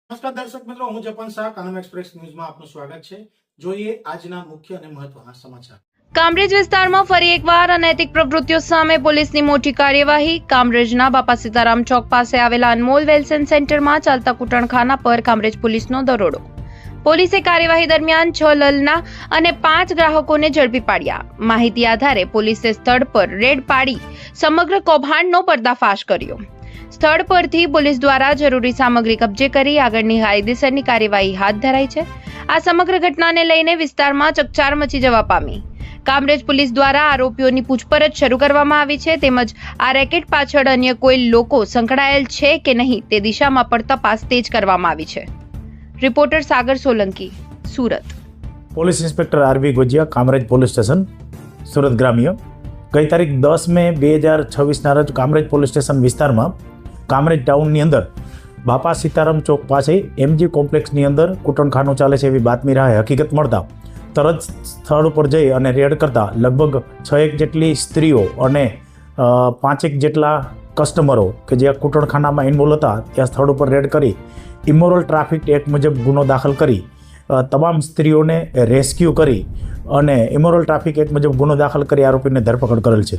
નમસ્કાર દર્શક મિત્રો, હું જપન શાહ કાનમ એક્સપ્રેસ ન્યૂઝમાં આપનું સ્વાગત છે। જોઈએ આજના મુખ્ય અને મહત્વના સમાચાર। કામરેજ વિસ્તારમાં ફરી એકવાર અનૈતિક પ્રવૃત્તિઓ સામે પોલીસની મોટી કાર્યવાહી। કામરેજના બાપા સીતારામ ચોક પાસે આવેલા અનમોલ વેલસન સેન્ટરમાં ચાલતા કૂટણખાના પર કામરેજ પોલીસનો દરોડો। પોલીસે કાર્યવાહી દરમિયાન 6 લલના અને 5 ગ્રાહકોને ઝડપી પાડ્યા। માહિતી આધારે પોલીસે સ્થળ પર રેડ પાડી સમગ્ર કૌભાંડનો પર્દાફાશ કર્યો। સ્થળ પરથી પોલીસ દ્વારા જરૂરી સામગ્રી કબજે કરી આગળની કાયદેસરની કાર્યવાહી હાથ ધરાઈ છે। આ સમગ્ર ઘટનાને લઈને વિસ્તારમાં ચકચાર મચી જવા પામી। કામરેજ પોલીસ દ્વારા આરોપીઓની પૂછપરછ શરૂ કરવામાં આવી છે, તેમજ આ રેકેટ પાછળ અન્ય કોઈ લોકો સંકળાયેલ છે કે નહીં તે દિશામાં પણ તપાસ તેજ કરવામાં આવી છે। Reporter Sagar Solanki, Surat. Police inspector R B Gojiya, Kamrej police station, Surat ગ્રામ્ય। ગઈ તારીખ 10 મે 2026ના રોજ કામરેજ પોલીસ સ્ટેશન વિસ્તારમાં કામરેજ ટાઉનની અંદર બાપા સીતારામ ચોક પાસે એમજી કોમ્પ્લેક્સની અંદર કૂટણખાનું ચાલે છે એવી બાતમી રાહે હકીકત મળતા તરત સ્થળ ઉપર જઈ અને રેડ કરતા લગભગ 6 જેટલી સ્ત્રીઓ અને 5 જેટલા કસ્ટમરો કે જે કૂટણખાનામાં ઇન્વોલ્વ હતા ત્યાં સ્થળ ઉપર રેડ કરી ઇમોરલ ટ્રાફિક એક્ટ મુજબ ગુનો દાખલ કરી તમામ સ્ત્રીઓને રેસ્ક્યુ કરી અને ઇમોરલ ટ્રાફિક એક્ટ મુજબ ગુનો દાખલ કરી આરોપીને ધરપકડ કરેલ છે।